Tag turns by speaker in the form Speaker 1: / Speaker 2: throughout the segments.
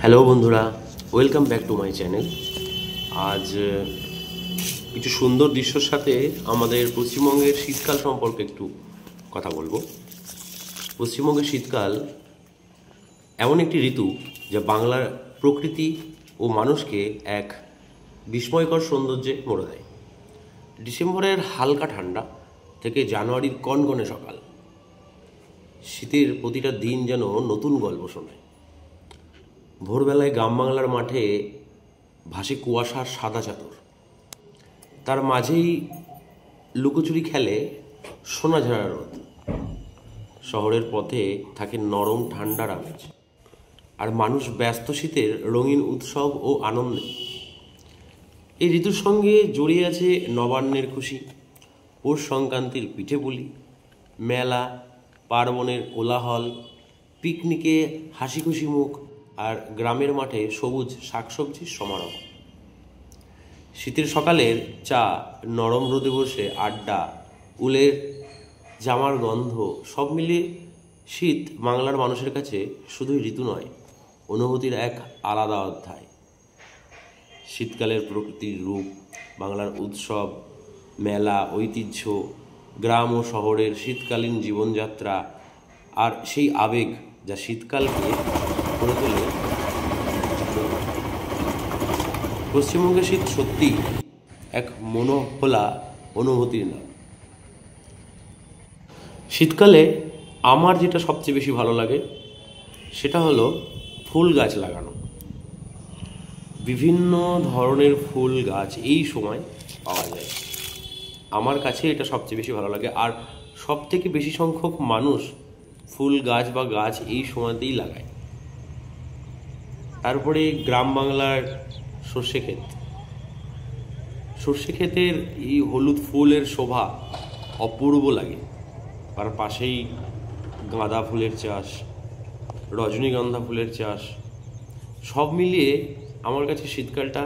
Speaker 1: Hello বন্ধুরা, welcome back to my channel. আজ কিছু সুন্দর দৃশ্যর সাথে আমাদের পশ্চিমবঙ্গের শীতকাল সম্পর্কে একটু কথা বলবো। পশ্চিমবঙ্গের শীতকাল এমন একটি ঋতু যা বাংলার প্রকৃতি ও মানুষকে এক বিস্ময়কর সৌন্দর্যে ভরে দেয়। ডিসেম্বরের হালকা ঠান্ডা থেকে জানুয়ারির কনকনে সকাল, শীতের প্রতিটা দিন যেন নতুন গল্প শোনায়। ভোরবেলায় গ্রাম বাংলার মাঠে ভাসে কুয়াশার সাদা চাদর, তার মাঝেই লুকোচুরি খেলে সোনাঝাড়া রোদ। শহরের পথে থাকে নরম ঠান্ডার আমেজ, আর মানুষ ব্যস্ত শীতের রঙিন উৎসব ও আনন্দে। এই ঋতুর সঙ্গে জড়িয়ে আছে নবান্নের খুশি, পৌষ সংক্রান্তির পিঠেপুলি, মেলা পার্বণের কোলাহল, পিকনিকে হাসি খুশি মুখ, আর গ্রামের মাঠে সবুজ শাকসবজির সমারোহ। শীতের সকালের চা, নরম রোদে বসে আড্ডা, উলের জামার গন্ধ, সব মিলিয়ে শীত বাংলার মানুষের কাছে শুধুই ঋতু নয়, অনুভূতির এক আলাদা অধ্যায়। শীতকালের প্রকৃতির রূপ, বাংলার উৎসব, মেলা, ঐতিহ্য, গ্রাম ও শহরের শীতকালীন জীবনযাত্রা, আর সেই আবেগ যা শীতকালকে করে তোলে। পশ্চিমবঙ্গের শীত সত্যি এক মনোহলা অনুভূতির নাম। শীতকালে আমার যেটা সবচেয়ে বেশি ভালো লাগে সেটা হলো ফুল গাছ লাগানো। বিভিন্ন ধরনের ফুল গাছ এই সময় পাওয়া যায়, আমার কাছে এটা সবচেয়ে বেশি ভালো লাগে। আর সব থেকে বেশি সংখ্যক মানুষ ফুল গাছ বা গাছ এই সময়তেই লাগায়। তারপরে গ্রাম বাংলার সর্ষে ক্ষেত, সর্ষে ক্ষেতের এই হলুদ ফুলের শোভা অপূর্ব লাগে। তার পাশেই গাঁদা ফুলের চাষ, রজনীগন্ধা ফুলের চাষ, সব মিলিয়ে আমার কাছে শীতকালটা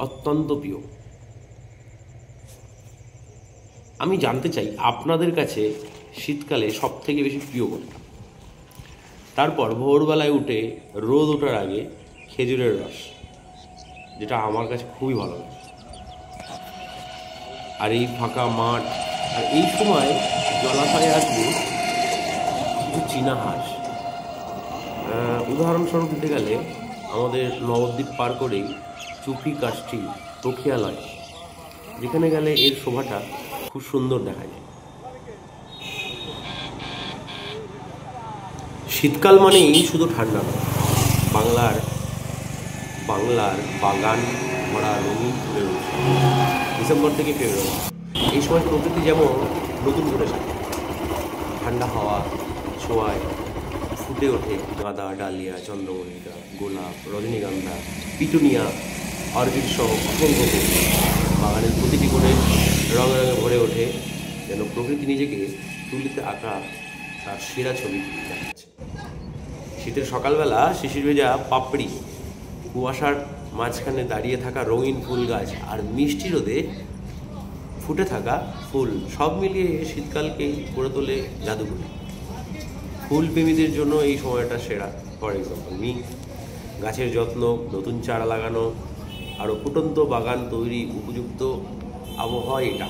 Speaker 1: অত্যন্ত প্রিয়। আমি জানতে চাই আপনাদের কাছে শীতকালে সব থেকে বেশি প্রিয় কোনটা। তারপর ভোরবেলায় উঠে রোদ ওঠার আগে খেজুরের রস, যেটা আমার কাছে খুবই ভালো লাগে। আর এই ফাঁকা মাঠ, আর এই সময় জলাশয়ে আসবে কিছু চীনা হাঁস। উদাহরণস্বরূপ দিতে গেলে আমাদের নবদ্বীপ পার করেই চুপি কাষ্টি প্রক্রিয়ালয়, যেখানে গেলে এর শোভাটা খুব সুন্দর দেখা যায়। শীতকাল মানেই শুধু ঠান্ডা নয়, বাংলার বাগান ভরা রঙিন ফুলের উৎসব। ডিসেম্বর থেকে ফেব্রুয়ারি এই সময় প্রকৃতি যেমন নতুন করে সাজে। ঠান্ডা হাওয়া ছোঁয়ায় ফুটে ওঠে গাঁদা, ডালিয়া, চন্দ্রমল্লিকা, গোলাপ, রজনীগন্ধা, পিটুনিয়া, অর্কিড সহ অসংখ্য ফুল। বাগানের প্রতিটি কোণে রঙে রঙে ভরে ওঠে, যেন প্রকৃতি নিজেকে তুলিতে আঁকা তার সেরা ছবি দেখাচ্ছে। শীতের সকালবেলা শিশির ভেজা পাপড়ি, কুয়াশার মাঝখানে দাঁড়িয়ে থাকা রঙিন ফুল গাছ, আর মিষ্টি রোদে ফুটে থাকা ফুল, সব মিলিয়ে শীতকালকে করে তোলে জাদুঘরে। ফুল প্রেমীদের জন্য এই সময়টা সেরা। ফর এক্সাম্পল গাছের যত্ন, নতুন চারা লাগানো, আরও ফুটন্ত বাগান তৈরি উপযুক্ত আবহাওয়া এটা।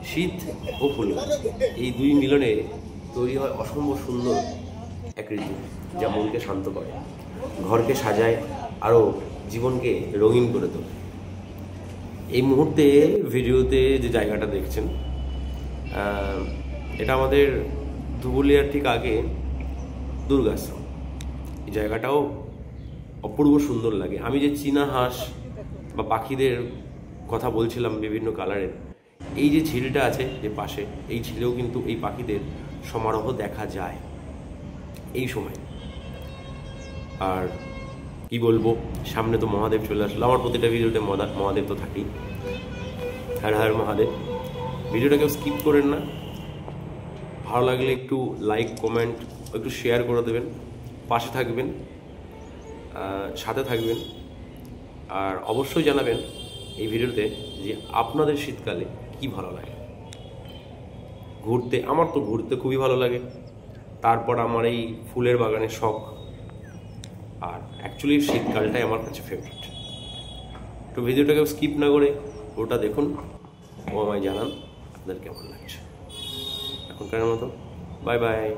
Speaker 1: শীত ও ফুল গাছ এই দুই মিলনে তৈরি হয় অসম্ভব সুন্দর এক ঋতু, যা মনকে শান্ত করে, ঘরকে সাজায়, আরও জীবনকে রঙিন করে তোলে। এই মুহূর্তে ভিডিওতে যে জায়গাটা দেখছেন, এটা আমাদের ধুবুলিয়ার ঠিক আগে দুর্গাশ্রম। এই জায়গাটাও অপূর্ব সুন্দর লাগে। আমি যে চীনা হাঁস বা পাখিদের কথা বলছিলাম বিভিন্ন কালারের, এই যে ঝিলটা আছে যে পাশে, এই ঝিলেও কিন্তু এই পাখিদের সমারোহ দেখা যায় এই সময়। আর কি বলবো, সামনে তো মহাদেব চলে আসলো। আমার প্রতিটা ভিডিওতে মহাদেব তো থাকেই। হর হর মহাদেব। ভিডিওটাকেও স্কিপ করেন না, ভালো লাগলে একটু লাইক, কমেন্ট, একটু শেয়ার করে দেবেন, পাশে থাকবেন, সাথে থাকবেন। আর অবশ্যই জানাবেন এই ভিডিওতে যে আপনাদের শীতকালে কি ভালো লাগে। আমার তো ঘুরতে খুবই ভালো লাগে। তারপর আমার এই ফুলের বাগানের শখ, আর অ্যাকচুয়ালি শীতকালটাই আমার কাছে ফেভারিট। তো ভিডিওটাকে স্কিপ না করে ওটা দেখুন ও আমায় জানান আপনাদের কেমন লাগছে। এখনকার মতো বাই বাই।